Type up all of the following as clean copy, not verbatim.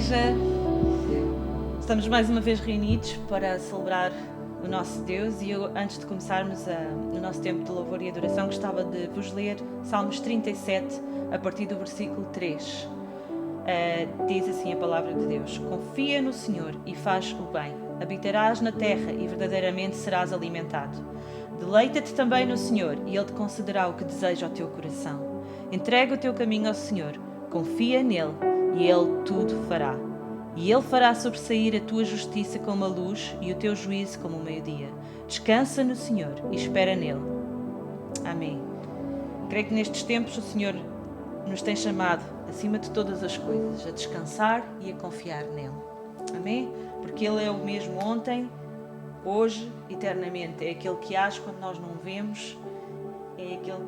Igreja, estamos mais uma vez reunidos para celebrar o nosso Deus e eu, antes de começarmos o nosso tempo de louvor e adoração, gostava de vos ler Salmos 37, a partir do versículo 3. Diz assim a palavra de Deus: Confia no Senhor e faz o bem, habitarás na terra e verdadeiramente serás alimentado. Deleita-te também no Senhor e Ele te concederá o que deseja o teu coração. Entrega o teu caminho ao Senhor, confia nele e Ele tudo fará. E Ele fará sobressair a tua justiça como a luz e o teu juízo como o meio-dia. Descansa no Senhor e espera nele. Amém. Creio que nestes tempos o Senhor nos tem chamado, acima de todas as coisas, a descansar e a confiar nele. Amém? Porque Ele é o mesmo ontem, hoje, eternamente. É aquele que age quando nós não vemos, é aquele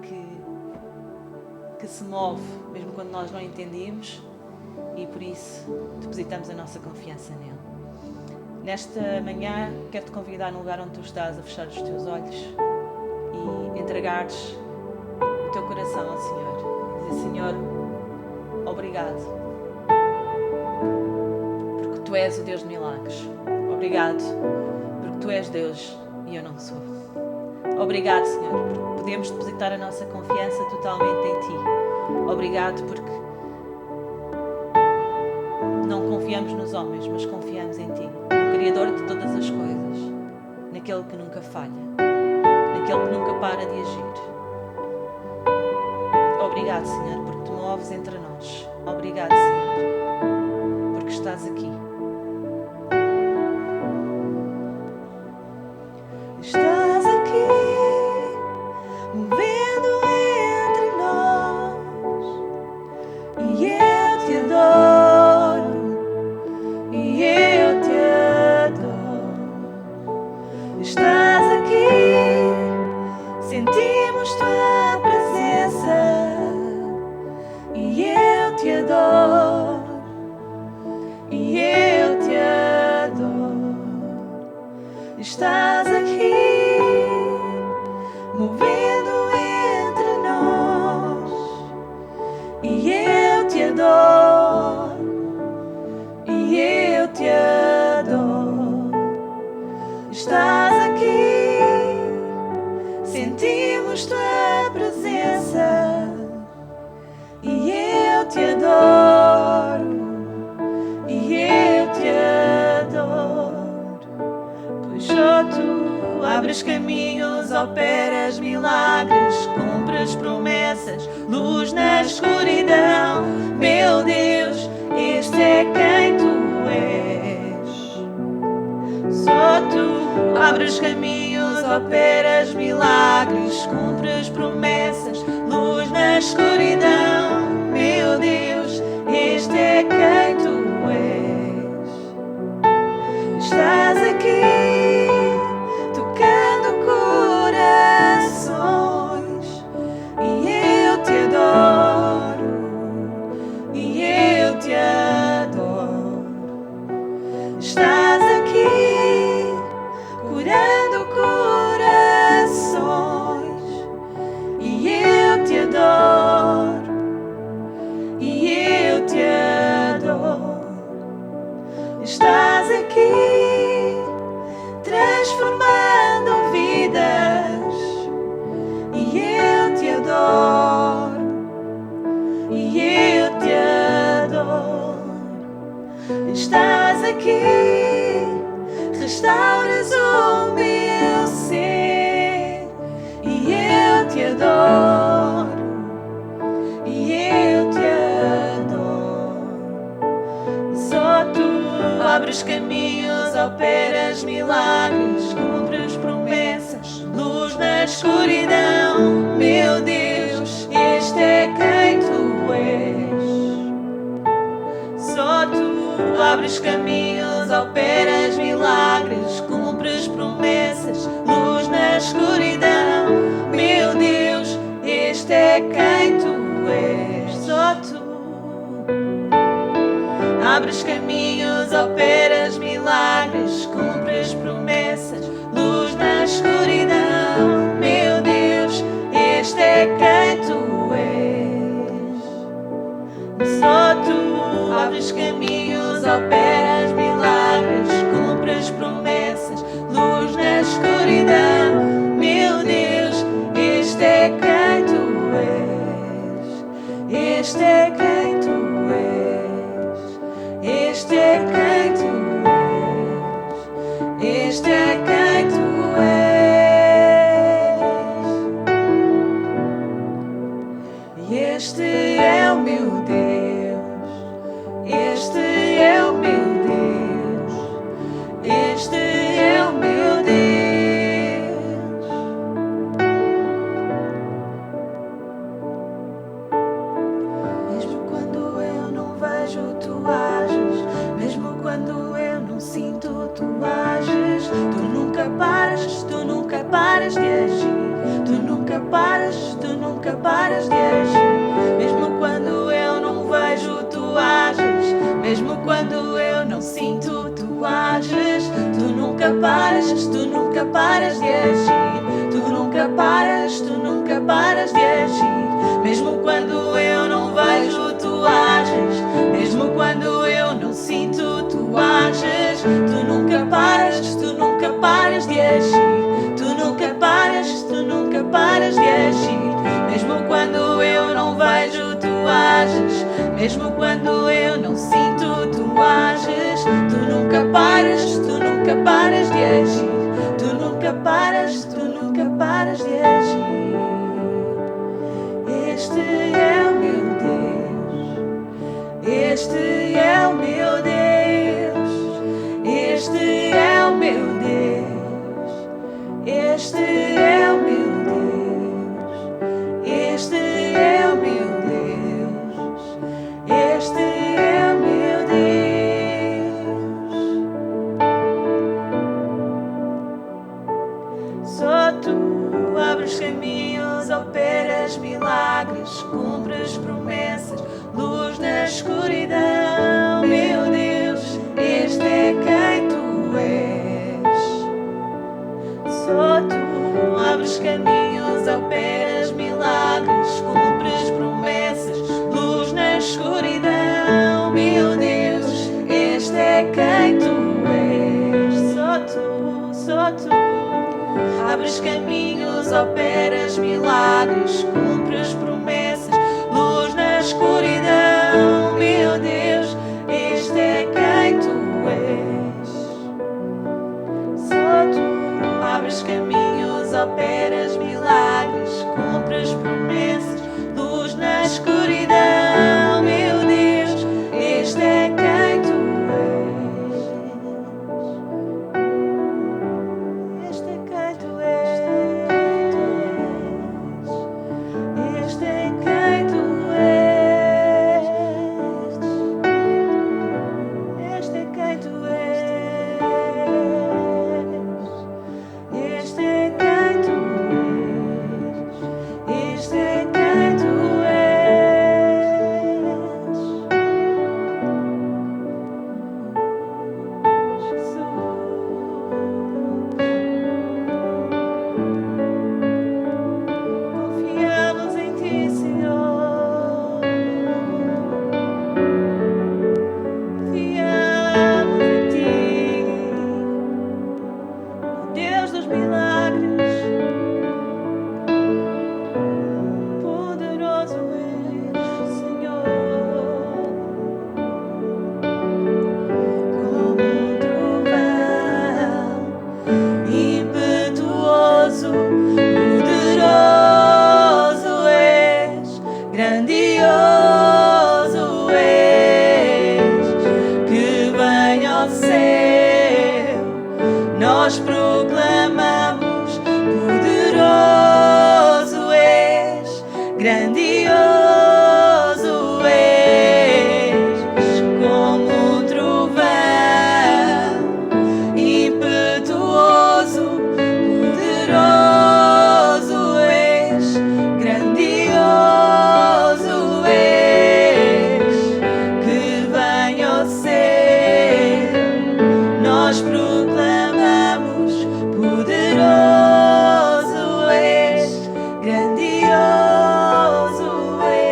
que se move, mesmo quando nós não entendemos, e por isso depositamos a nossa confiança nele. Nesta manhã, quero-te convidar num lugar onde tu estás a fechar os teus olhos e entregares o teu coração ao Senhor. E dizer: Senhor, obrigado, porque Tu és o Deus de milagres. Obrigado, porque Tu és Deus e eu não sou. Obrigado, Senhor, porque podemos depositar a nossa confiança totalmente em Ti. Obrigado porque não confiamos nos homens, mas confiamos em Ti, no Criador de todas as coisas, naquele que nunca falha, naquele que nunca para de agir. Obrigado, Senhor, porque Tu moves entre nós. Obrigado, Senhor, porque estás aqui. Estás aqui, movendo entre nós, e eu te adoro, e eu te adoro. Estás aqui, sentimos Tua presença, e eu te adoro, e eu te adoro. Estás aqui, movendo entre nós, e eu te adoro, e eu te adoro. Estás aqui, sentimos Tua presença, e eu te adoro, e eu te adoro. Pois só Tu abres caminhos, operas milagres, cumpres promessas, luz na escuridão. Meu Deus, este é quem Tu és. Só Tu abres caminhos, operas milagres, cumpres promessas, luz na escuridão. Meu Deus, este é quem Tu és. Estás aqui, tocando corações, e eu te adoro, e eu te adoro. Estás aqui, curando corações, e eu te adoro, e eu te adoro. Estás aqui, transformando vidas, e eu te adoro, e eu te adoro. Estás aqui, restauras o meu ser, e eu te adoro, e eu te adoro. Só Tu abres caminhos, operas milagres, cumpres promessas, luz na escuridão. Meu Deus, este é quem Tu és. Só Tu abres caminhos, operas milagres, cumpres promessas, luz na escuridão. Meu Deus, este é quem Tu és. Só Tu abres caminhos, operas milagres, cumpres promessas, luz na escuridão. Meu Deus, este é quem Tu és. Só Tu abres caminhos, paras de agir, tu nunca paras, tu nunca paras de agir. Mesmo quando eu não vejo, tu ages. Mesmo quando eu não sinto, tu ages. Tu nunca paras, tu nunca paras de agir. Tu nunca paras, tu nunca paras de agir. Mesmo quando eu não vejo, tu ages. Mesmo quando eu não sinto, tu ages. Tu nunca paras, tu nunca paras de agir. Tu nunca paras, tu nunca paras de agir. Mesmo quando eu não vejo, tu ages. Mesmo quando eu não sinto, tu ages. Tu nunca paras, tu nunca paras de agir. Tu nunca paras, tu nunca paras de agir. Este é o meu Deus. Este é o meu Deus. Este é o meu Deus. Este é o meu Deus. Este é o meu Deus. Este é o meu Deus. Só tu abres caminhos, operas milagres, cumpres promessas, luz na escuridão. Meu Deus, este é quem tu és. Só tu abres caminhos, operas milagres, cumpres promessas, luz na escuridão. Meu Deus, este é quem tu és. Só tu abres caminhos, operas milagres, cumpres promessas, luz na escuridão. Meu Deus, este é quem tu és. Só tu abres caminhos, operas milagres, cumpres promessas, luz na escuridão. Meu Deus, este é quem tu és. Este é quem tu és. Este é quem tu és. Este é quem tu és. Este é quem tu és. Este é quem tu és. Jesus. Confiamos em ti, Senhor. Confiamos em ti, Deus dos milagres. Poderoso és, Senhor. Como um trovão, impetuoso, poderoso és, grandioso és, que vem ao céu, nós proclamamos, poderoso és, grandioso és, como um trovão, impetuoso, poderoso és, grandioso és, que vem ao céu, nós proclamamos, poderoso és, grandioso és.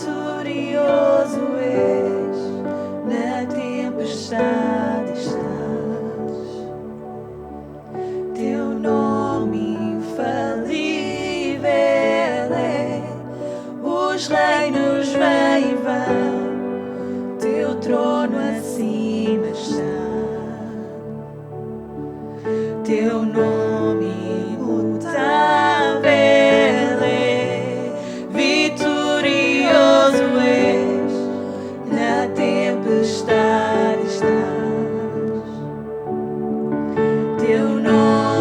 Vitorioso és, na tempestade estás. Teu nome infalível é, os reinos vêm e vão, teu trono acima está. Teu nome imutável é, vitorioso és, na tempestade estás. Teu nome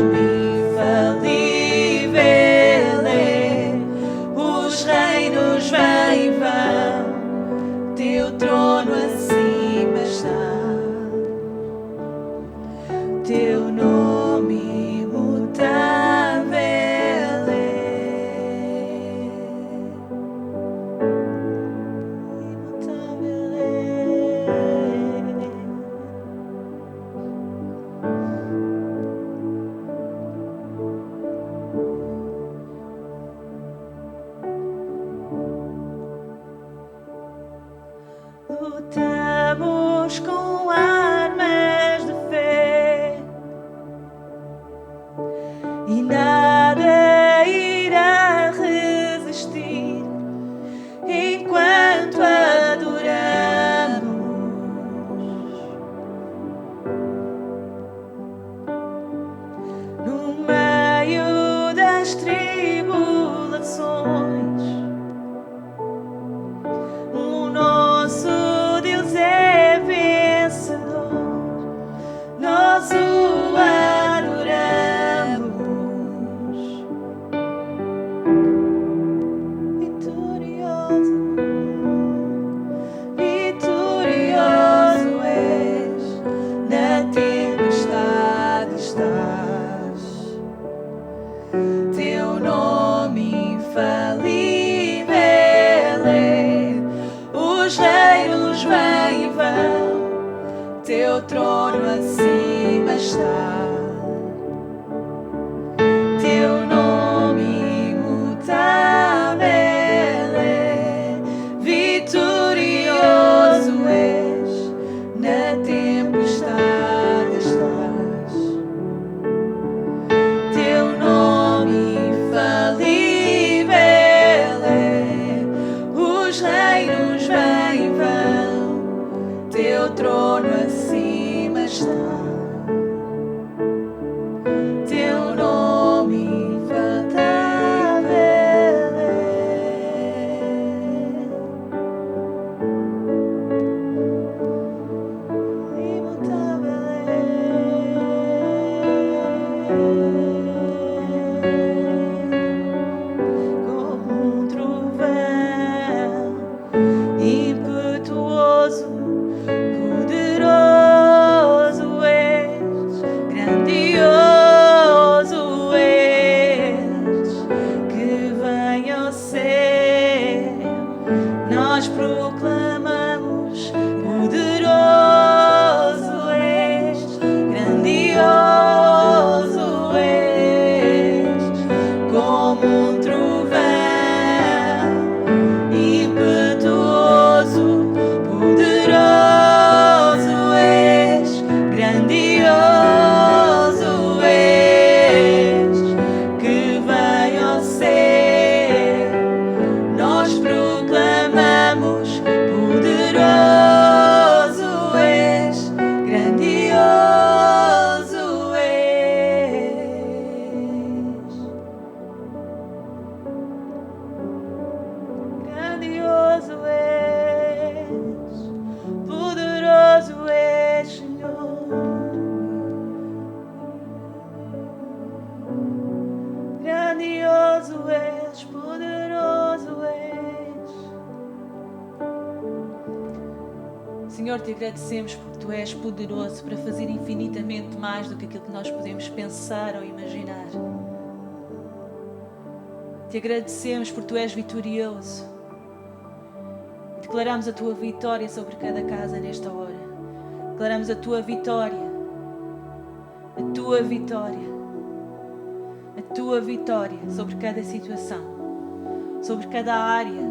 e nada irá resistir enquanto adoramos. No meio das tribulações, o nosso Deus é vencedor, nós o adoramos. Vitorioso, vitorioso és, na tempestade estás. Teu nome infalível é, os reinos vêm e vão, teu trono acima está. Teu nome imutável é, vitorioso és, na tempestade estás. Teu nome infalível é, os reinos vêm e vão, teu trono acima está. Teu nome infatável é, imutável como um trovão impetuoso, poderoso és, grandioso és, que vem ao céu, nós proclamamos, poderoso és, grandioso és, como um trovão impetuoso, poderoso és, grandioso és, que vem ao céu, nós proclamamos, poderoso és, grandioso és. Grandioso és, poderoso és, Senhor. Grandioso és, poderoso és. Senhor, te agradecemos porque tu és poderoso para fazer infinitamente mais do que aquilo que nós podemos pensar ou imaginar. Te agradecemos porque tu és vitorioso. Declaramos a tua vitória sobre cada casa nesta hora. Declaramos a tua vitória. A tua vitória. A tua vitória sobre cada situação. Sobre cada área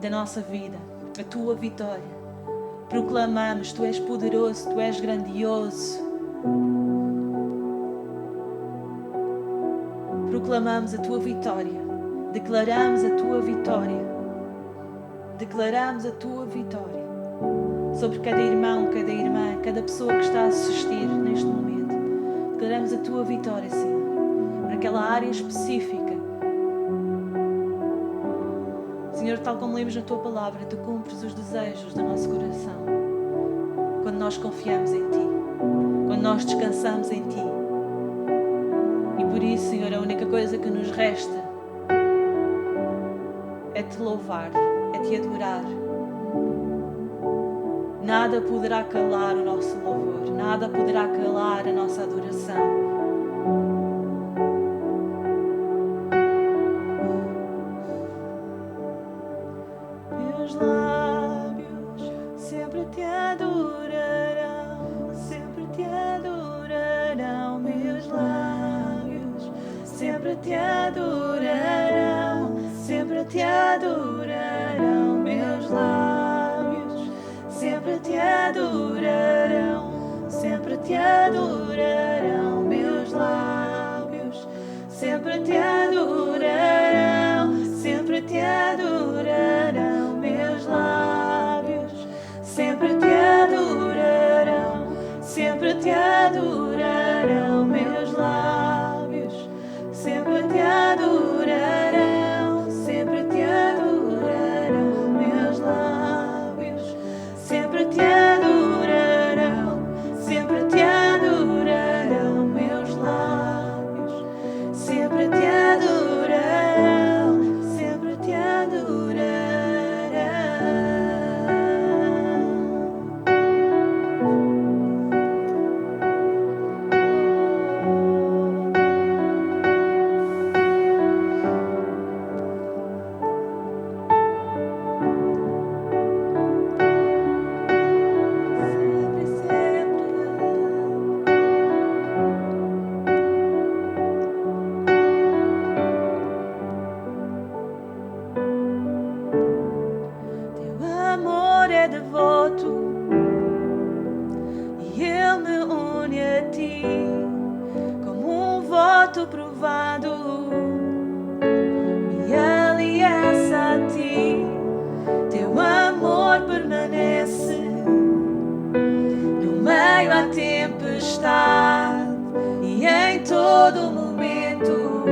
da nossa vida. A tua vitória. Proclamamos, tu és poderoso, tu és grandioso. Proclamamos a tua vitória. Declaramos a tua vitória. Declaramos a tua vitória sobre cada irmão, cada irmã, cada pessoa que está a assistir neste momento. Declaramos a tua vitória, Senhor, para aquela área específica. Senhor, tal como lemos na tua palavra, tu cumpres os desejos do nosso coração quando nós confiamos em ti, quando nós descansamos em ti. E por isso, Senhor, a única coisa que nos resta é te louvar, é te adorar. Nada poderá calar o nosso louvor, nada poderá calar a nossa adoração. Meus lábios sempre te adorarão, sempre te adorarão. Meus lábios sempre te adorarão, sempre te adorarão. Meus lábios sempre te adorarão, sempre te adorarão. Meus lábios adorarão meus lábios, sempre te adorarão, sempre te adorarão meus lábios, sempre te adorarão, sempre te adorarão meus lábios, sempre te adorarão, sempre te adorarão. É devoto e ele me une a ti como um voto provado, me aliança a ti. Teu amor permanece no meio à tempestade e em todo momento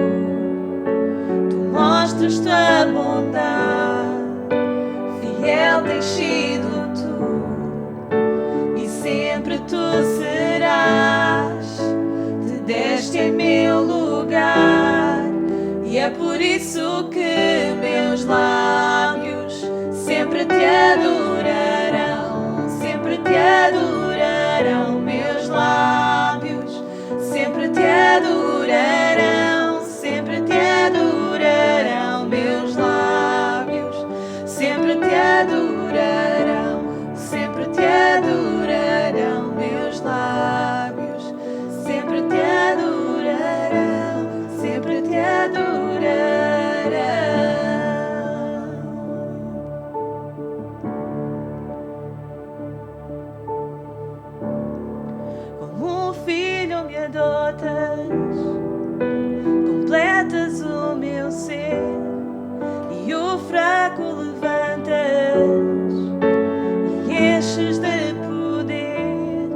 tu mostras tua bondade. Fiel tens sido tu e sempre tu serás. Te deste em meu lugar e é por isso que meus lábios sempre te adorarão, sempre te adorarão. Meus lábios sempre te adorarão, sempre te adorarão. Meus lábios sempre te adorarão, sempre te adorarão. Meus lábios sempre te adorarão, sempre te adorarão. Como um filho me adotas, completas o meu ser e o fraco levantas e enches de poder.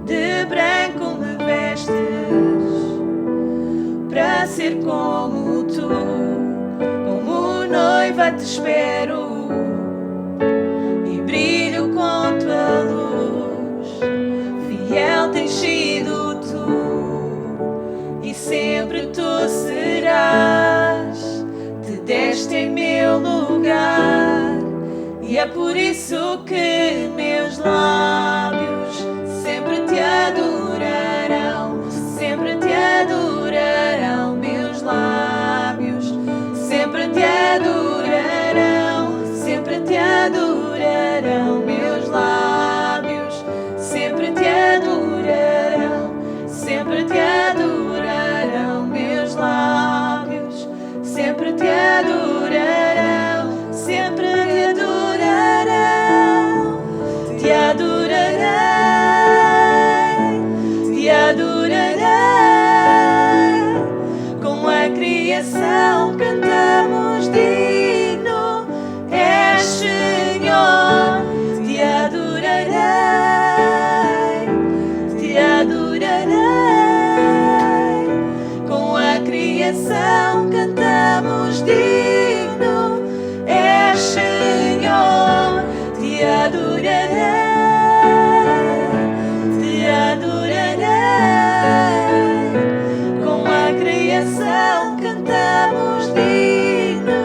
De branco me vestes para ser como tu, como noiva te espero e brilho com tua luz. Fiel tens sido tu e sempre tu serás. Te deste em meu lugar e é por isso que meus lábios sempre te adorarão, sempre te adorarão. Meus lábios sempre te adorarão, sempre te adorarão. Meus lábios sempre te adorarão, sempre te adorarão. Meus lábios sempre te adorarão, sempre te adorarão, te adorarei, te adorarei. Com a criação cantamos digno és Senhor, te adorarei, te adorarei. Com a criação cantamos digno és Senhor, te adorarei, te adorarei. Com a criação cantamos digno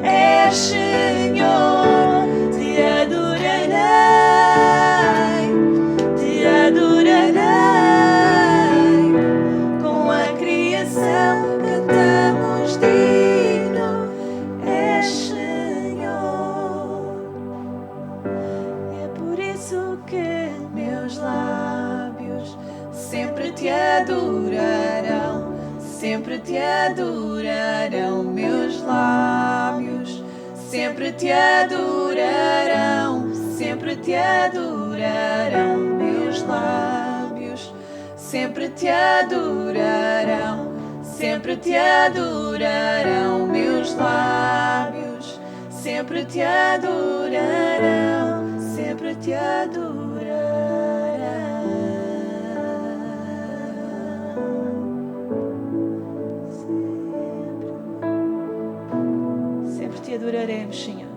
és Senhor, te adorarei, te adorarei. Com a criação cantamos digno és Senhor. E é por isso que meus lábios sempre te adorarão, sempre te adorarão. Meus lábios sempre te adorarão, sempre te adorarão. Meus lábios sempre te adorarão, sempre te adorarão. Meus lábios sempre te adorarão, sempre te adorarão. adoraremos, Senhor.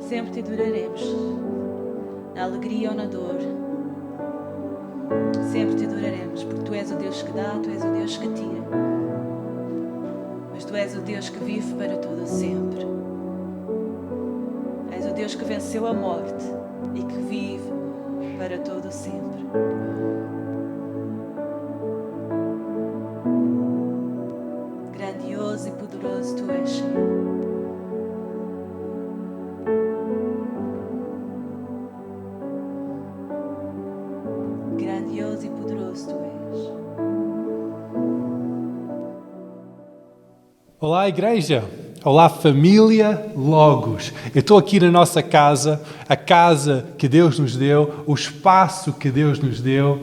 Sempre te adoraremos, na alegria ou na dor. Sempre te adoraremos, porque Tu és o Deus que dá, Tu és o Deus que tira. Mas Tu és o Deus que vive para todo sempre. És o Deus que venceu a morte e que vive para todo sempre. Grandioso e poderoso Tu és, Senhor. Grandioso e poderoso Tu és. Olá, igreja. Olá, família Logos. Eu estou aqui na nossa casa, a casa que Deus nos deu, o espaço que Deus nos deu.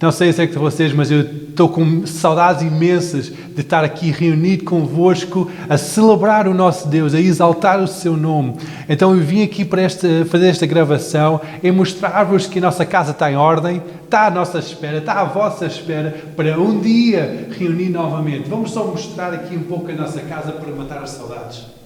Não sei se é que vocês, mas eu estou com saudades imensas de estar aqui reunido convosco a celebrar o nosso Deus, a exaltar o seu nome. Então eu vim aqui para fazer esta gravação e mostrar-vos que a nossa casa está em ordem, está à nossa espera, está à vossa espera para um dia reunir novamente. Vamos só mostrar aqui um pouco a nossa casa para matar as saudades.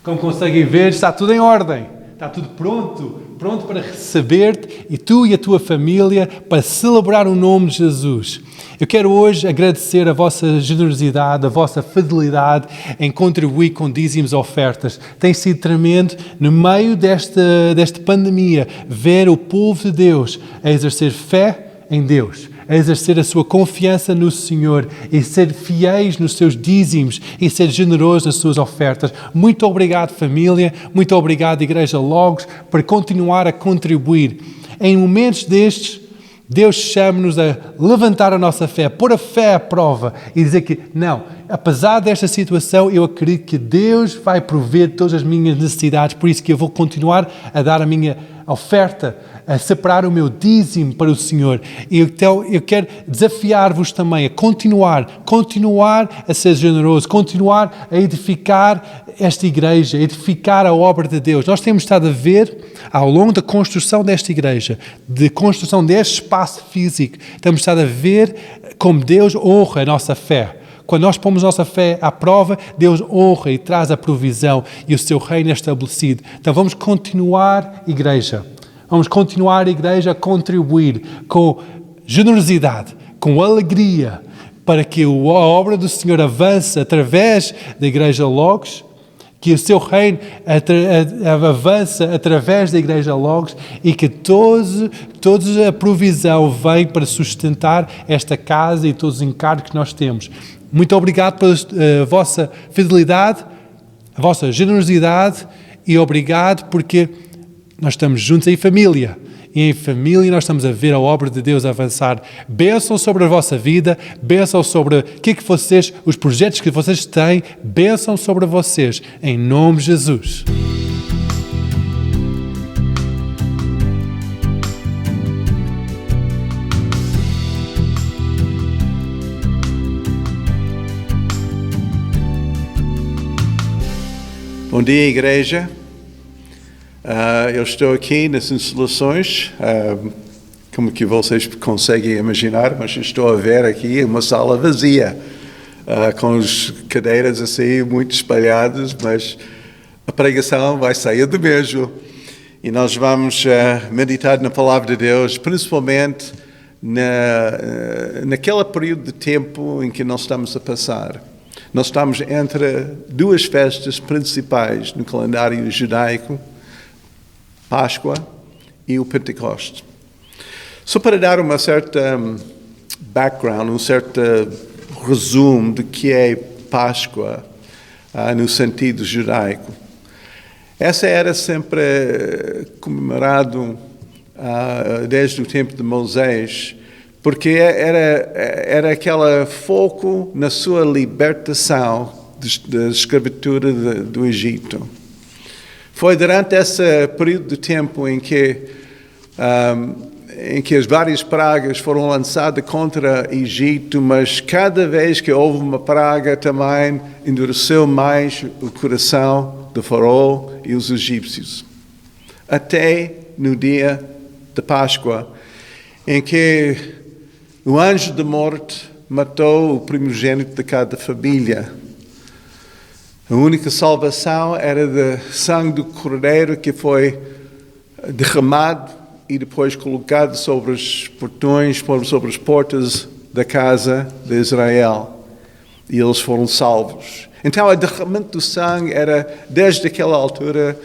Como conseguem ver, está tudo em ordem, está tudo pronto para receber-te e tu e a tua família para celebrar o nome de Jesus. Eu quero hoje agradecer a vossa generosidade, a vossa fidelidade em contribuir com dízimos ofertas. Tem sido tremendo, no meio desta pandemia, ver o povo de Deus a exercer fé em Deus, a exercer a sua confiança no Senhor e ser fiéis nos seus dízimos e ser generosos nas suas ofertas. Muito obrigado, família. Muito obrigado, Igreja Logos, por continuar a contribuir. Em momentos destes, Deus chama-nos a levantar a nossa fé, pôr a fé à prova e dizer que, não, apesar desta situação, eu acredito que Deus vai prover todas as minhas necessidades, por isso que eu vou continuar a dar a minha oferta, a separar o meu dízimo para o Senhor. E então eu quero desafiar-vos também a continuar a ser generoso, continuar a edificar esta igreja, a edificar a obra de Deus. Nós temos estado a ver, ao longo da construção desta igreja, de construção deste espaço físico, temos estado a ver como Deus honra a nossa fé. Quando nós pomos nossa fé à prova, Deus honra e traz a provisão e o seu reino é estabelecido. Então vamos continuar, igreja. Vamos continuar, igreja, a contribuir com generosidade, com alegria, para que a obra do Senhor avance através da Igreja Logos, que o seu reino avance através da Igreja Logos e que toda a provisão vem para sustentar esta casa e todos os encargos que nós temos. Muito obrigado pela vossa fidelidade, a vossa generosidade e obrigado porque nós estamos juntos em família. E em família nós estamos a ver a obra de Deus avançar. Bênção sobre a vossa vida, bênção sobre os projetos que vocês têm, bênção sobre vocês, em nome de Jesus. Bom dia, igreja. Eu estou aqui nas instalações, como que vocês conseguem imaginar, mas estou a ver aqui uma sala vazia, com as cadeiras assim muito espalhadas, mas a pregação vai sair do mesmo. E nós vamos meditar na palavra de Deus, principalmente naquele período de tempo em que nós estamos a passar. Nós estamos entre duas festas principais no calendário judaico, Páscoa e o Pentecostes. Só para dar uma certa background, um certo resumo do que é Páscoa no sentido judaico. Essa era sempre comemorado desde o tempo de Moisés, porque era aquele foco na sua libertação da escravatura do Egito. Foi durante esse período de tempo em que as várias pragas foram lançadas contra o Egito, mas cada vez que houve uma praga também endureceu mais o coração do faraó e os egípcios. até no dia de Páscoa, em que o anjo da morte matou o primogênito de cada família. A única salvação era do sangue do cordeiro que foi derramado e depois colocado sobre os portões, sobre as portas da casa de Israel. E eles foram salvos. Então, o derramamento do sangue era, desde aquela altura,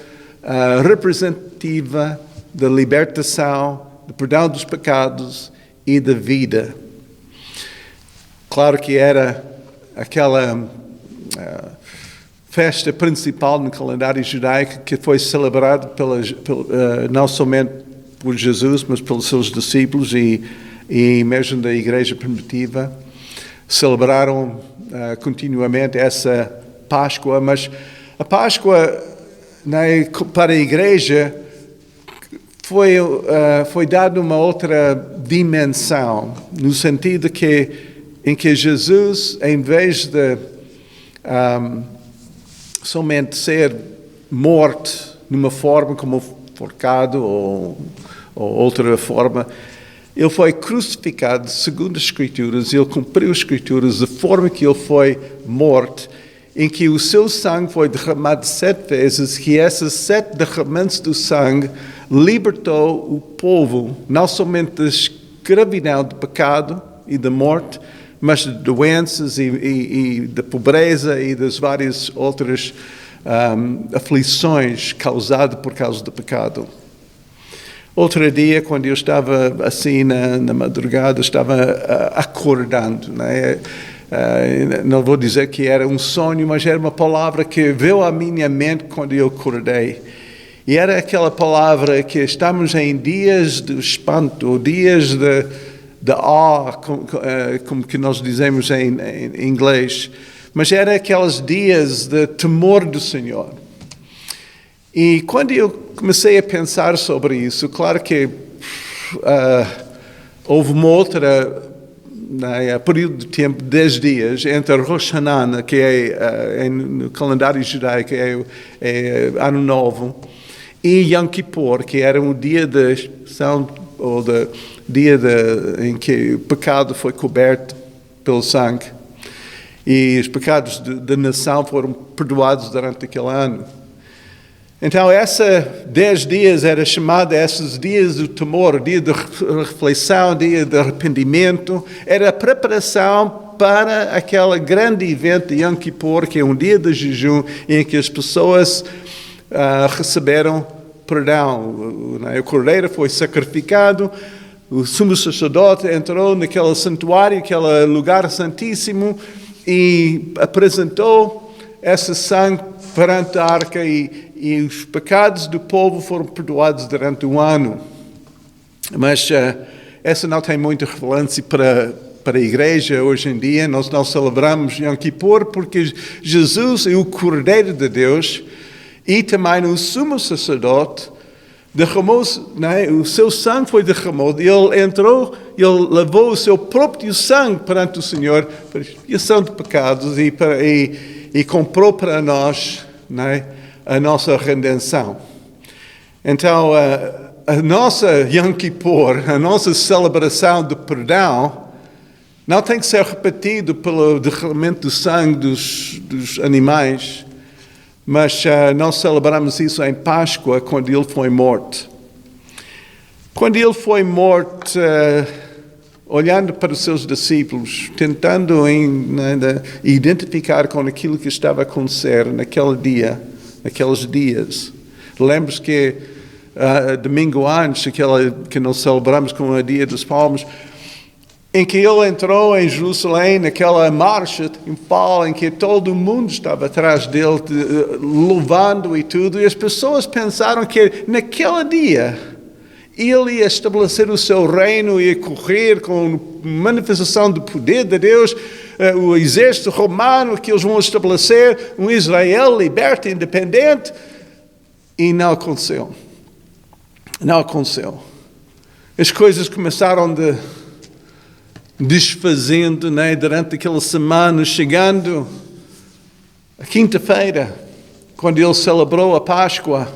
representativa da libertação, do perdão dos pecados e da vida. Claro que era aquela festa principal no calendário judaico que foi celebrada não somente por Jesus, mas pelos seus discípulos e mesmo da igreja primitiva. Celebraram continuamente essa Páscoa, mas a Páscoa para a igreja foi dada uma outra dimensão, no sentido em que Jesus, em vez de somente ser morto numa forma como forcado ou outra forma, ele foi crucificado segundo as Escrituras, ele cumpriu as Escrituras da forma que ele foi morto, em que o seu sangue foi derramado 7 vezes, que esses 7 derramamentos do sangue libertou o povo, não somente da escravidão do pecado e da morte, mas de doenças e da pobreza e das várias outras aflições causadas por causa do pecado. Outro dia, quando eu estava assim na madrugada, estava acordando, né? Não vou dizer que era um sonho, mas era uma palavra que veio à minha mente quando eu acordei. E era aquela palavra que estamos em dias de espanto, dias de awe, como que nós dizemos em inglês. Mas era aqueles dias de temor do Senhor. E quando eu comecei a pensar sobre isso, claro que houve uma outra período de tempo, 10 dias, entre Rosh Hashanah, que é no calendário judaico, é Ano Novo, e Yom Kippur, que era um dia de expiação, ou em que o pecado foi coberto pelo sangue. E os pecados da nação foram perdoados durante aquele ano. Então, 10 dias era chamado esses dias do temor, dia de reflexão, dia de arrependimento. Era a preparação para aquele grande evento de Yom Kippur, que é um dia de jejum, em que as pessoas receberam perdão. O cordeiro foi sacrificado, o sumo sacerdote entrou naquele santuário, aquele lugar santíssimo, e apresentou esse sangue perante a arca e os pecados do povo foram perdoados durante um ano. Mas essa não tem muita relevância para a igreja hoje em dia. Nós não celebramos Yom Kippur porque Jesus é o Cordeiro de Deus e também o sumo sacerdote derramou, o seu sangue foi derramado, ele entrou, ele lavou o seu próprio sangue perante o Senhor para a expiação de pecados e comprou para nós a nossa redenção. Então, a nossa Yom Kippur, a nossa celebração de perdão, não tem que ser repetido pelo derramamento do sangue dos animais, mas nós celebramos isso em Páscoa, quando ele foi morto. Quando ele foi morto, olhando para os seus discípulos, tentando identificar com aquilo que estava a acontecer naquele dia, naqueles dias. Lembro-se que domingo antes, que nós celebramos com o Dia dos Palmos, em que ele entrou em Jerusalém, naquela marcha triunfal, em que todo mundo estava atrás dele, louvando e tudo, e as pessoas pensaram que naquele dia ele ia estabelecer o seu reino, ia correr com manifestação do poder de Deus, o exército romano que eles vão estabelecer, um Israel liberto e independente, e não aconteceu. Não aconteceu. As coisas começaram desfazendo, durante aquela semana, chegando a quinta-feira, quando ele celebrou a Páscoa,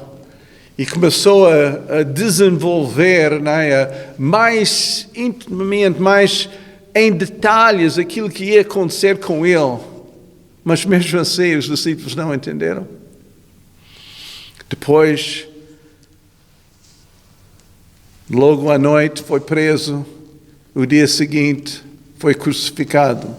e começou a desenvolver, né, mais intimamente, mais em detalhes aquilo que ia acontecer com ele. Mas mesmo assim os discípulos não entenderam. Depois, logo à noite, foi preso. O dia seguinte, foi crucificado.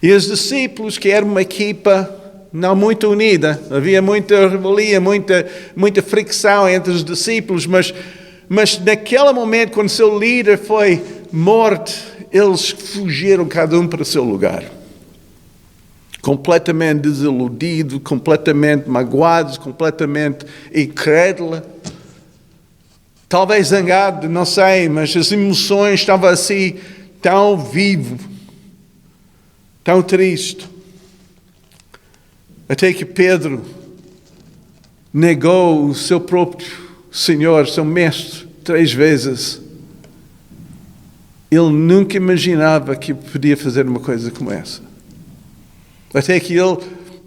E os discípulos, que eram uma equipa não muito unida, havia muita revelia, muita fricção entre os discípulos, mas naquele momento, quando seu líder foi morto, eles fugiram cada um para o seu lugar. Completamente desiludidos, completamente magoados, completamente incrédulos. Talvez zangado, não sei, mas as emoções estavam assim tão vivas, tão tristes. Até que Pedro negou o seu próprio Senhor, seu mestre, 3 vezes. Ele nunca imaginava que podia fazer uma coisa como essa. Até que ele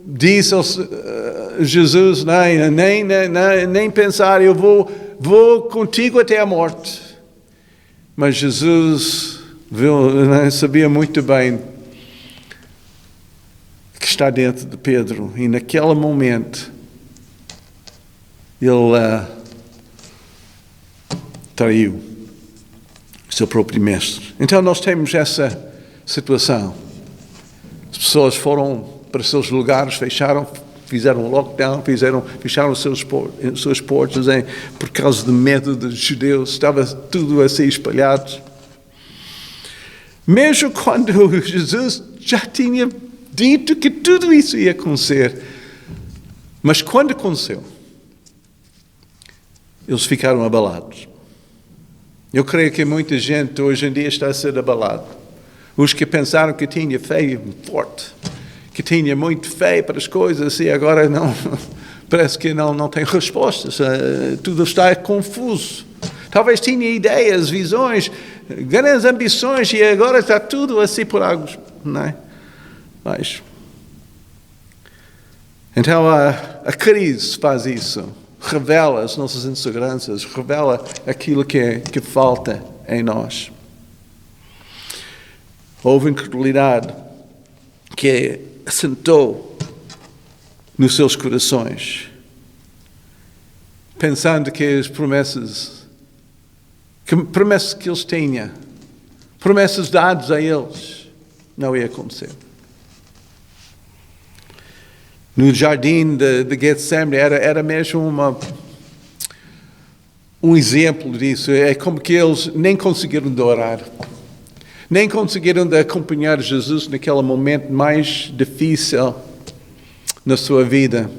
disse a Jesus, nem pensar, eu vou contigo até a morte. Mas Jesus sabia muito bem que está dentro de Pedro. E naquele momento, ele traiu o seu próprio mestre. Então nós temos essa situação. As pessoas foram para os seus lugares, fizeram lockdown, fecharam as suas portas por causa do medo dos judeus. Estava tudo assim espalhado. Mesmo quando Jesus já tinha dito que tudo isso ia acontecer. Mas quando aconteceu, eles ficaram abalados. Eu creio que muita gente hoje em dia está a ser abalada. Os que pensaram que tinha fé forte, que tinha muito fé para as coisas e agora não, parece que não tem respostas. Tudo está confuso. Talvez tinha ideias, visões, grandes ambições e agora está tudo assim por águas, não é? Mas, então a crise faz isso, revela as nossas inseguranças, revela aquilo que falta em nós. Houve incredulidade que assentou nos seus corações, pensando que as promessas que eles tinham, promessas dadas a eles, não ia acontecer. No jardim de Getsemane era mesmo um exemplo disso. É como que eles nem conseguiram orar, nem conseguiram acompanhar Jesus naquele momento mais difícil na sua vida.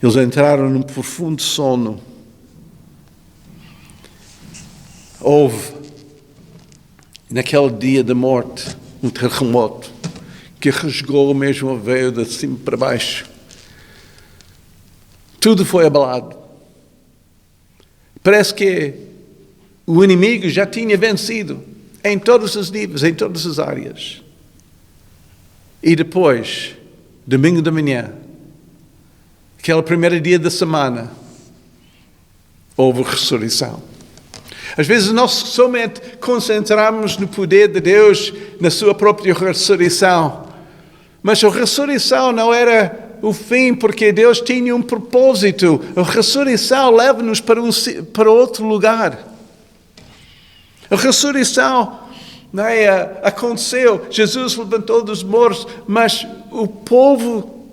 Eles entraram num profundo sono. Houve, naquele dia da morte, um terremoto que rasgou mesmo a veio de cima para baixo. Tudo foi abalado. Parece que o inimigo já tinha vencido em todos os níveis, em todas as áreas. E depois, domingo de manhã, aquele primeiro dia da semana, houve ressurreição. Às vezes nós somente concentramos no poder de Deus, na sua própria ressurreição. Mas a ressurreição não era o fim, porque Deus tinha um propósito. A ressurreição leva-nos para outro lugar. A ressurreição aconteceu, Jesus levantou dos mortos, mas o povo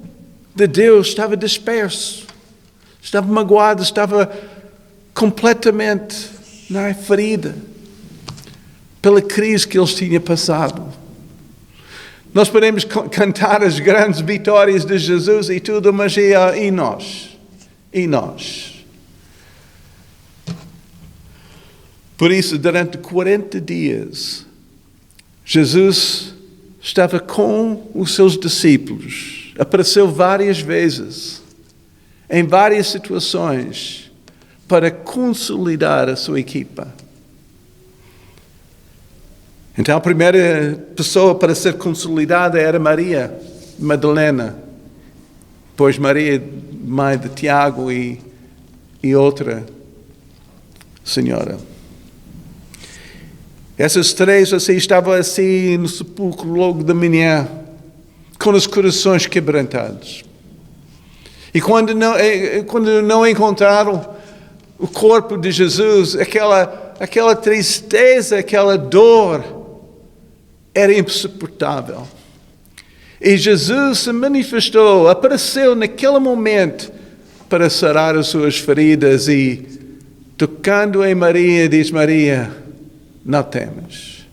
de Deus estava disperso, estava magoado, estava completamente ferida pela crise que eles tinham passado. Nós podemos cantar as grandes vitórias de Jesus e tudo, mas e nós? E nós? Por isso, durante 40 dias, Jesus estava com os seus discípulos. Apareceu várias vezes, em várias situações, para consolidar a sua equipa. Então, a primeira pessoa para ser consolidada era Maria Madalena. Depois Maria, mãe de Tiago e e outra senhora. Essas três estavam assim no sepulcro logo de manhã, com os corações quebrantados. E quando não encontraram o corpo de Jesus, aquela tristeza, aquela dor era insuportável. E Jesus se manifestou, apareceu naquele momento para sarar as suas feridas e, tocando em Maria, diz: Maria, não temas.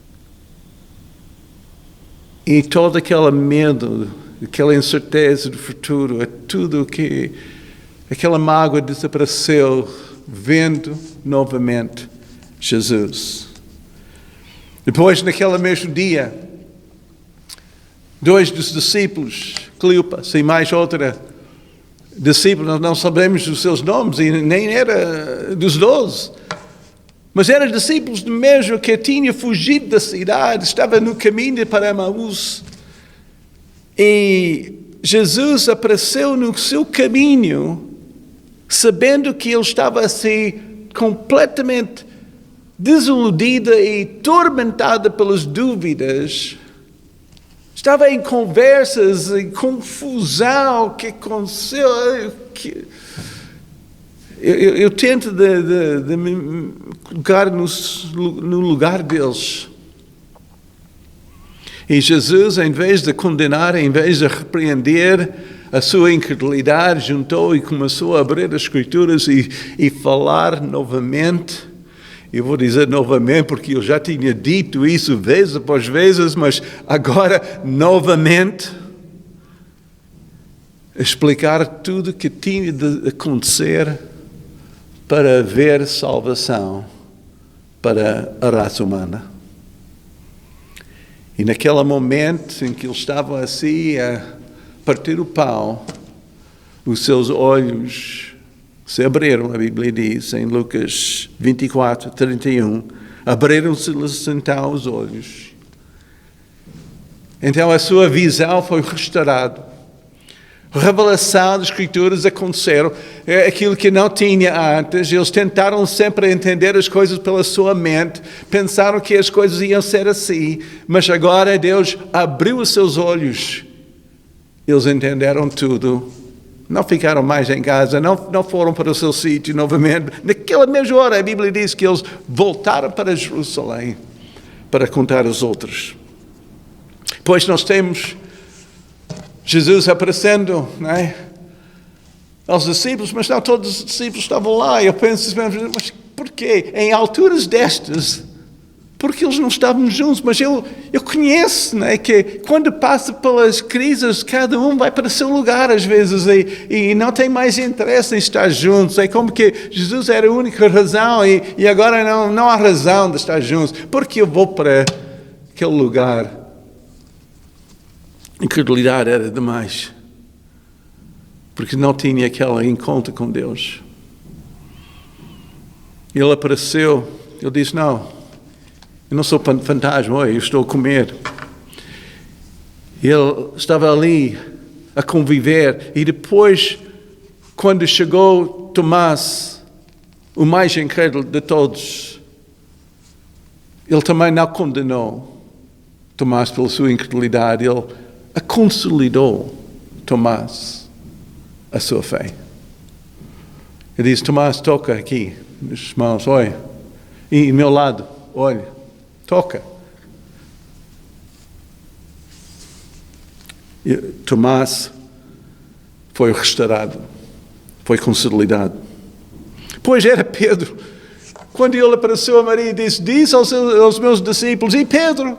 E todo aquele medo, aquela incerteza do futuro, tudo que aquela mágoa desapareceu, vendo novamente Jesus. Depois, naquele mesmo dia, 2 dos discípulos, Cleopas e mais outra discípula, não sabemos os seus nomes, e nem era dos 12, mas eram discípulos do mesmo que tinha fugido da cidade, estava no caminho para Emaús. E Jesus apareceu no seu caminho, sabendo que ele estava assim completamente desiludida e tormentada pelas dúvidas. Estava em conversas, em confusão, o que aconteceu. Eu tento de me colocar no lugar deles. E Jesus, em vez de condenar, em vez de repreender a sua incredulidade, juntou e começou a abrir as Escrituras e falar novamente. Eu vou dizer novamente porque eu já tinha dito isso vezes após vezes, mas agora novamente explicar tudo o que tinha de acontecer para haver salvação para a raça humana. E naquele momento em que eles estavam assim a partir o pão, os seus olhos se abriram, a Bíblia diz, em Lucas 24, 31, abriram-se-lhes então os olhos. Então a sua visão foi restaurada. A revelação das Escrituras aconteceram, aquilo que não tinha antes. Eles tentaram sempre entender as coisas pela sua mente, pensaram que as coisas iam ser assim, mas agora Deus abriu os seus olhos. Eles entenderam tudo. Não ficaram mais em casa, não foram para o seu sítio novamente. Naquela mesma hora, a Bíblia diz que eles voltaram para Jerusalém para contar aos outros. Pois nós temos Jesus aparecendo, não é, aos discípulos, mas não todos os discípulos estavam lá. Eu penso, mas porquê? Em alturas destas, porque eles não estavam juntos, mas eu conheço, né, que quando passa pelas crises, cada um vai para o seu lugar às vezes e não tem mais interesse em estar juntos. É como que Jesus era a única razão e agora não há razão de estar juntos. Porque eu vou para aquele lugar? Incredulidade era demais, porque não tinha aquele encontro com Deus. Ele apareceu, ele disse, não, eu não sou fantasma, eu estou a comer. Ele estava ali a conviver e depois, quando chegou Tomás, o mais incrédulo de todos, ele também não condenou Tomás pela sua incredulidade, ele a consolidou Tomás a sua fé. Ele diz, Tomás, toca aqui, meus mãos, olha, e ao meu lado, olha, toca. E Tomás foi restaurado, foi consolidado. Pois era Pedro, quando ele apareceu a Maria e disse, diz aos meus discípulos, e Pedro?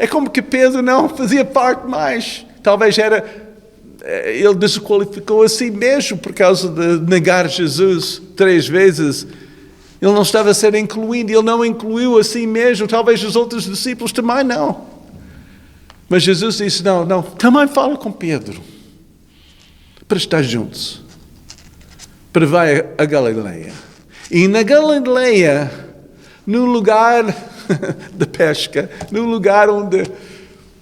É como que Pedro não fazia parte mais. Talvez ele desqualificou a si mesmo por causa de negar Jesus 3 vezes. Ele não estava a ser incluído, ele não incluiu a si mesmo. Talvez os outros discípulos também não. Mas Jesus disse, não, também fala com Pedro. Para estar juntos. Para vai a Galileia. E na Galileia, no lugar de pesca, no lugar onde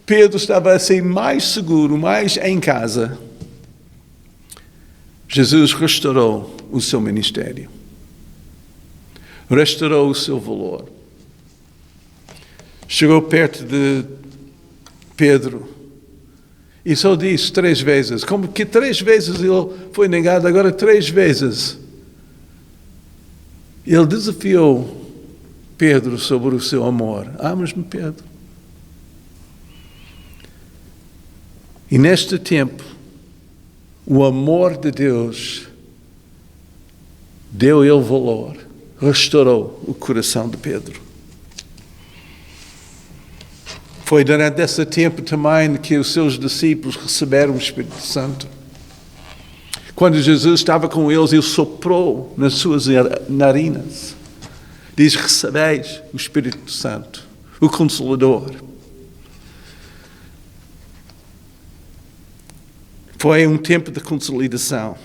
Pedro estava assim mais seguro, mais em casa, Jesus restaurou o seu ministério. Restaurou o seu valor. Chegou perto de Pedro e só disse 3 vezes. Como que 3 vezes ele foi negado, agora 3 vezes. Ele desafiou Pedro sobre o seu amor. Amas-me, Pedro? E neste tempo, o amor de Deus deu ele valor, restaurou o coração de Pedro. Foi durante esse tempo também que os seus discípulos receberam o Espírito Santo. Quando Jesus estava com eles, ele soprou nas suas narinas. Diz, recebeis o Espírito Santo, o Consolador. Foi um tempo de consolidação.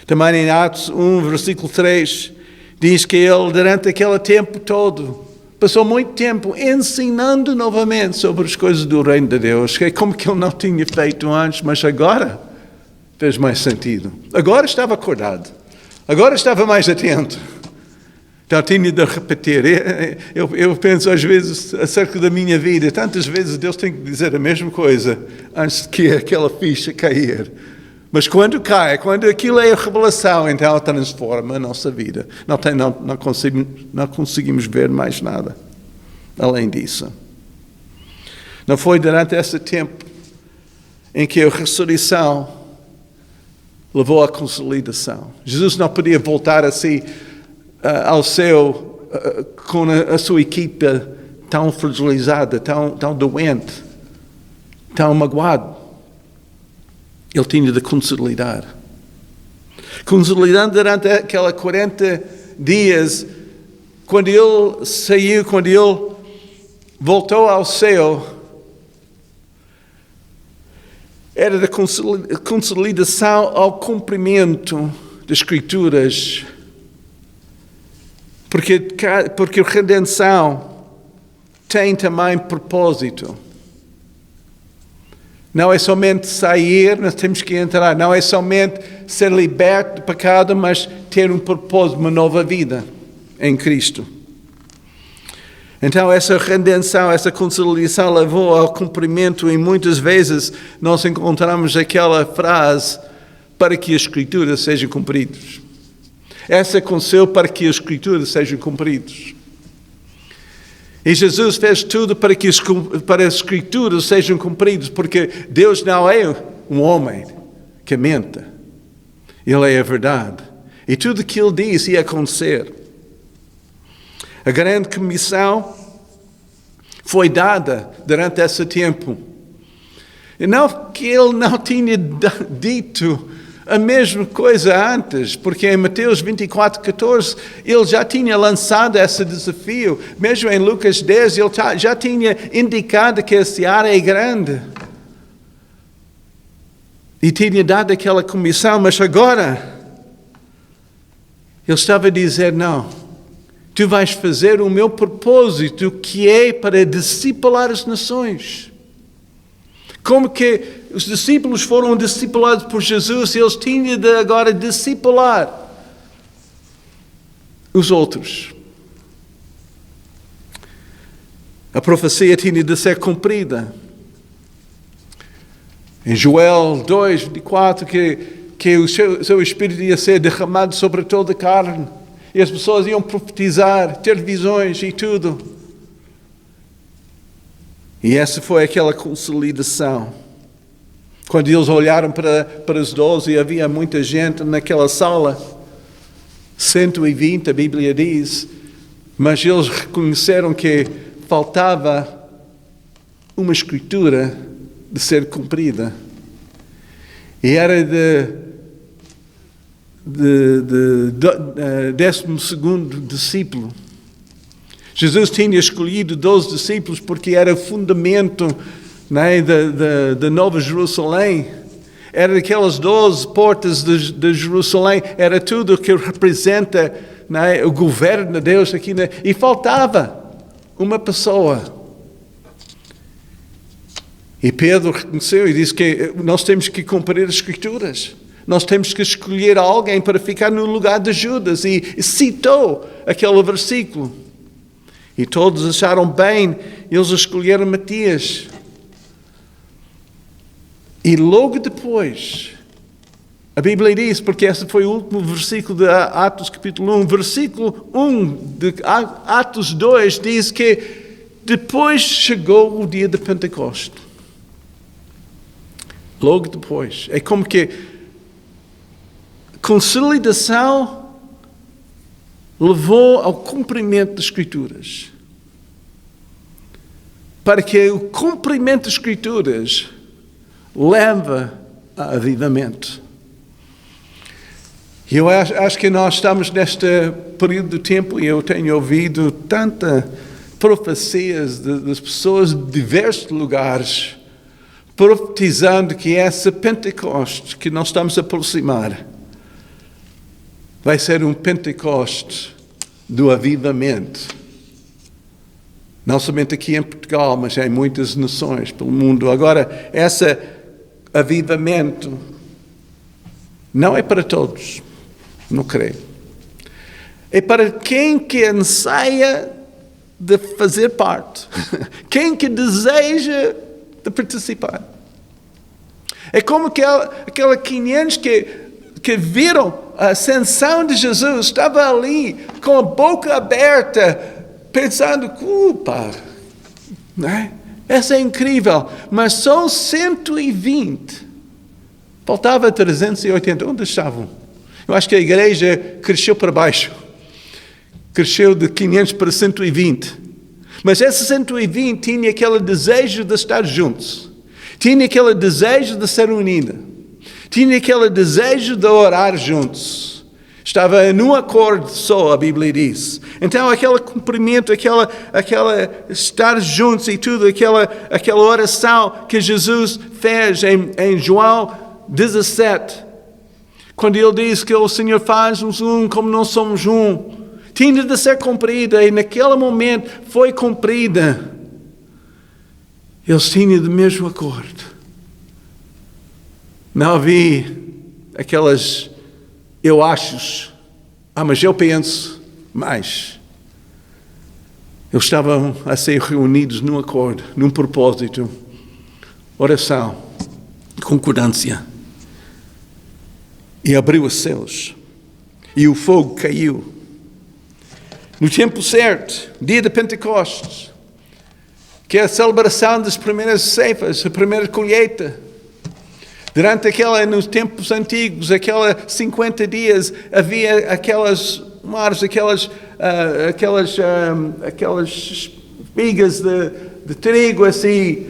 Também em Atos 1, versículo 3, diz que ele, durante aquele tempo todo, passou muito tempo ensinando novamente sobre as coisas do reino de Deus, que é como que ele não tinha feito antes, mas agora fez mais sentido. Agora estava acordado. Agora estava mais atento. Então tinha de repetir. Eu penso às vezes acerca da minha vida. Tantas vezes Deus tem que dizer a mesma coisa antes que aquela ficha cair. Mas quando cai, quando aquilo é a revelação, então transforma a nossa vida. Não conseguimos ver mais nada além disso. Não foi durante esse tempo em que a ressurreição levou à consolidação. Jesus não podia voltar assim ao céu com a sua equipa tão fragilizada, tão doente, tão magoado. Ele tinha de consolidar. Consolidando durante aqueles 40 dias, quando ele saiu, quando ele voltou ao céu, era da consolidação ao cumprimento das Escrituras. Porque a redenção tem também propósito. Não é somente sair, nós temos que entrar. Não é somente ser liberto do pecado, mas ter um propósito, uma nova vida em Cristo. Então essa redenção, essa consolidação levou ao cumprimento e muitas vezes nós encontramos aquela frase para que as Escrituras sejam cumpridas. Essa aconteceu para que as Escrituras sejam cumpridas. E Jesus fez tudo para que as Escrituras sejam cumpridas, porque Deus não é um homem que mente. Ele é a verdade. E tudo o que Ele diz ia acontecer. A grande comissão foi dada durante esse tempo. E não que Ele não tinha dito a mesma coisa antes, porque em Mateus 24:14 ele já tinha lançado esse desafio. Mesmo em Lucas 10 ele já tinha indicado que a seara é grande. E tinha dado aquela comissão, mas agora ele estava a dizer, não, tu vais fazer o meu propósito, que é para discipular as nações. Como que os discípulos foram discipulados por Jesus, eles tinham de agora discipular os outros. A profecia tinha de ser cumprida. Em Joel 2:24, que o seu Espírito ia ser derramado sobre toda a carne. E as pessoas iam profetizar, ter visões e tudo. E essa foi aquela consolidação. Quando eles olharam para os 12, havia muita gente naquela sala. 120, a Bíblia diz. Mas eles reconheceram que faltava uma escritura de ser cumprida. E era de 12º discípulo. Jesus tinha escolhido 12 discípulos porque era o fundamento, né, da Nova Jerusalém. Era daquelas 12 portas de Jerusalém. Era tudo que representa, né, o governo de Deus aqui. Né? E faltava uma pessoa. E Pedro reconheceu e disse que nós temos que cumprir as Escrituras. Nós temos que escolher alguém para ficar no lugar de Judas. E citou aquele versículo. E todos acharam bem, eles escolheram Matias. E logo depois, a Bíblia diz, porque esse foi o último versículo de Atos capítulo 1, versículo 1 de Atos 2 diz que depois chegou o dia de Pentecostes. Logo depois. É como que consolidação levou ao cumprimento das Escrituras. Para que o cumprimento das Escrituras leva a avivamento. E eu acho que nós estamos neste período de tempo e eu tenho ouvido tantas profecias das pessoas de diversos lugares profetizando que essa Pentecostes que nós estamos a aproximar vai ser um Pentecostes do avivamento. Não somente aqui em Portugal, mas em muitas nações pelo mundo. Agora, esse avivamento não é para todos, não creio. É para quem que anseia de fazer parte, quem que deseja de participar. É como aquela 500 que viram a ascensão de Jesus, estava ali com a boca aberta, pensando, né? Essa é incrível, mas só 120. Faltava 380. Onde estavam? Eu acho que a igreja cresceu para baixo. Cresceu de 500 para 120. Mas esse 120 tinha aquele desejo de estar juntos. Tinha aquele desejo de ser unida. Tinha aquele desejo de orar juntos. Estava num acordo só, a Bíblia diz. Então, aquele cumprimento, aquela estar juntos e tudo, aquela oração que Jesus fez em João 17, quando ele diz que o Senhor faz-nos um como nós somos um, tinha de ser cumprida, e naquele momento foi cumprida. Eles tinham do mesmo acordo. Não havia aquelas eu acho, mas eu penso mais. Eles estavam a ser reunidos num acordo, num propósito, oração, concordância. E abriu os céus. E o fogo caiu. No tempo certo, dia de Pentecostes, que é a celebração das primeiras ceifas, a primeira colheita. Durante nos tempos antigos, 50 dias, havia aquelas mares, aquelas espigas de trigo, assim,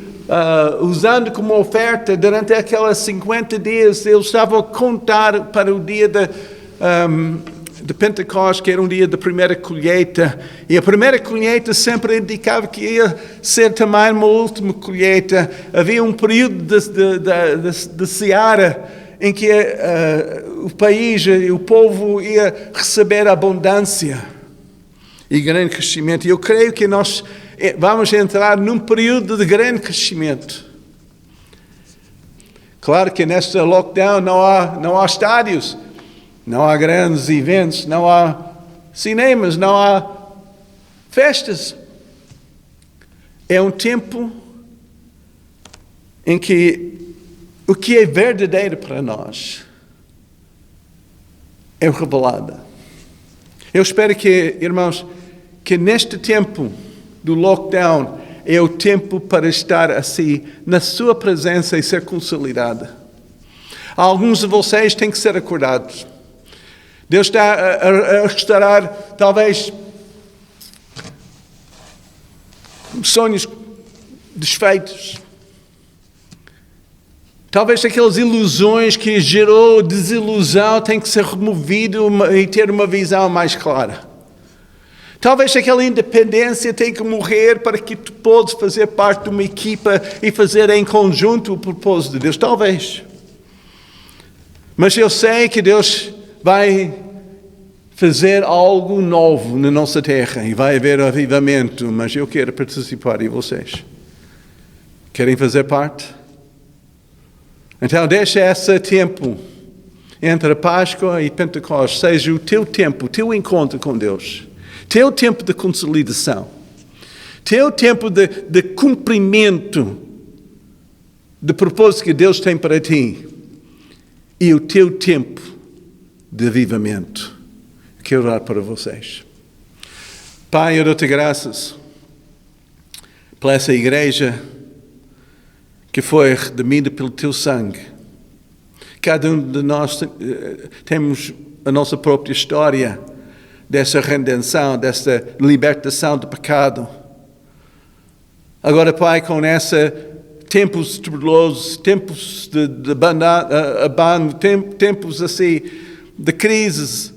usando como oferta. Durante aquelas 50 dias, eles estavam a contar para o dia de Pentecostes, que era um dia da primeira colheita. E a primeira colheita sempre indicava que ia ser também uma última colheita. Havia um período de seara em que o país e o povo ia receber abundância e grande crescimento. E eu creio que nós vamos entrar num período de grande crescimento. Claro que neste lockdown não há estádios, não há grandes eventos, não há cinemas, não há festas. É um tempo em que o que é verdadeiro para nós é revelado. Eu espero que, irmãos, que neste tempo do lockdown é o tempo para estar assim na sua presença e ser consolidada. Alguns de vocês têm que ser acordados. Deus está a restaurar, talvez, sonhos desfeitos. Talvez aquelas ilusões que gerou desilusão têm que ser removido e ter uma visão mais clara. Talvez aquela independência tenha que morrer para que tu possas fazer parte de uma equipa e fazer em conjunto o propósito de Deus. Talvez. Mas eu sei que Deus vai fazer algo novo na nossa terra e vai haver avivamento, mas eu quero participar. E vocês? Querem fazer parte? Então deixa esse tempo entre a Páscoa e Pentecostes seja o teu tempo, o teu encontro com Deus, teu tempo de consolidação, teu tempo de cumprimento do propósito que Deus tem para ti e o teu tempo de avivamento. Quero orar para vocês. Pai, eu dou-te graças por essa igreja que foi redimida pelo teu sangue. Cada um de nós temos a nossa própria história dessa redenção, dessa libertação do pecado. Agora, Pai, com tempos tubulosos, tempos de abandono, tempos assim de crises,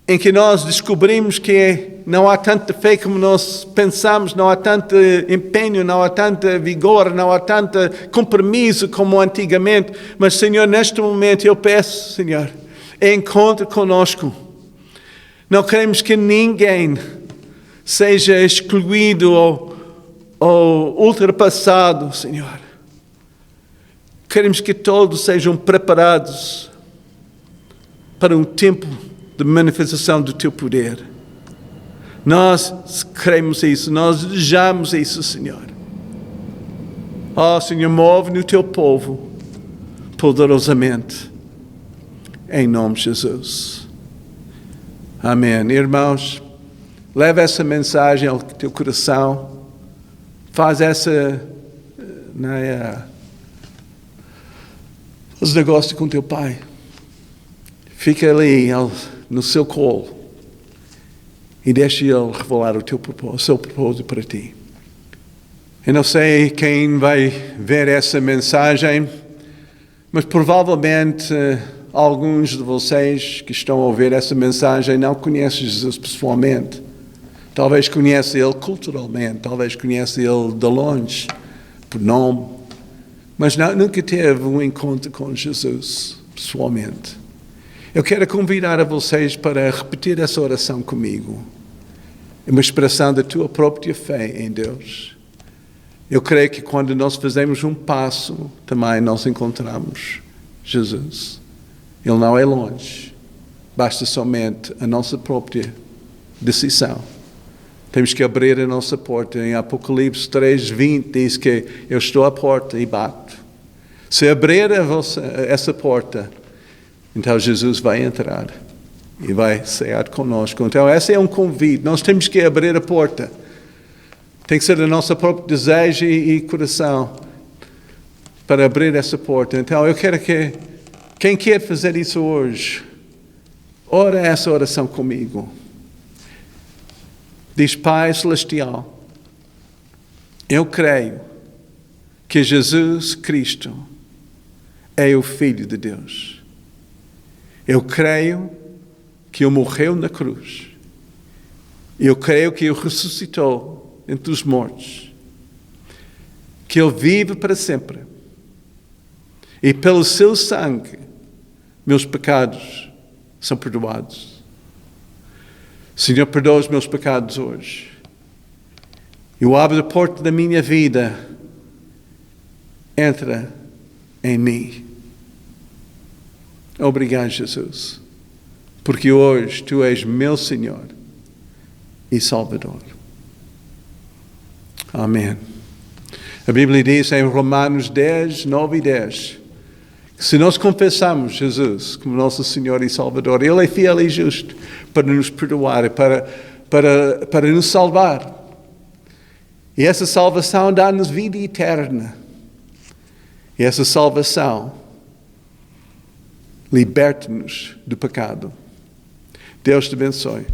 em que nós descobrimos que não há tanta fé como nós pensamos, não há tanto empenho, não há tanto vigor, não há tanto compromisso como antigamente. Mas, Senhor, neste momento eu peço, Senhor, encontre conosco. Não queremos que ninguém seja excluído ou ultrapassado, Senhor. Queremos que todos sejam preparados para um tempo de manifestação do teu poder. Nós queremos isso, nós desejamos isso, Senhor. Senhor, move no teu povo poderosamente, em nome de Jesus. Amém. Irmãos, leva essa mensagem ao teu coração, faz os negócios com teu pai. Fica ali no seu colo e deixa ele revelar o seu propósito para ti. Eu não sei quem vai ver essa mensagem, mas provavelmente alguns de vocês que estão a ouvir essa mensagem não conhecem Jesus pessoalmente. Talvez conheça ele culturalmente, talvez conheça ele de longe, por nome, mas nunca teve um encontro com Jesus pessoalmente. Eu quero convidar a vocês para repetir essa oração comigo. É uma expressão da tua própria fé em Deus. Eu creio que quando nós fazemos um passo, também nós encontramos Jesus. Ele não é longe. Basta somente a nossa própria decisão. Temos que abrir a nossa porta. Em Apocalipse 3:20 diz que eu estou à porta e bato. Se abrir essa porta, então Jesus vai entrar e vai cear conosco. Então esse é um convite. Nós temos que abrir a porta. Tem que ser o nosso próprio desejo e coração para abrir essa porta. Então eu quero que quem quer fazer isso hoje, ora essa oração comigo. Diz: Pai Celestial, eu creio que Jesus Cristo é o Filho de Deus. Eu creio que Ele morreu na cruz. Eu creio que Ele ressuscitou entre os mortos. Que Ele vive para sempre. E pelo seu sangue, meus pecados são perdoados. Senhor, perdoa os meus pecados hoje. Eu abro a porta da minha vida. Entra em mim. Obrigado, Jesus, porque hoje Tu és meu Senhor e Salvador. Amém. A Bíblia diz em Romanos 10, 9 e 10, que se nós confessamos Jesus como nosso Senhor e Salvador, Ele é fiel e justo para nos perdoar, para nos salvar. E essa salvação dá-nos vida eterna. E essa salvação liberte-nos do pecado. Deus te abençoe.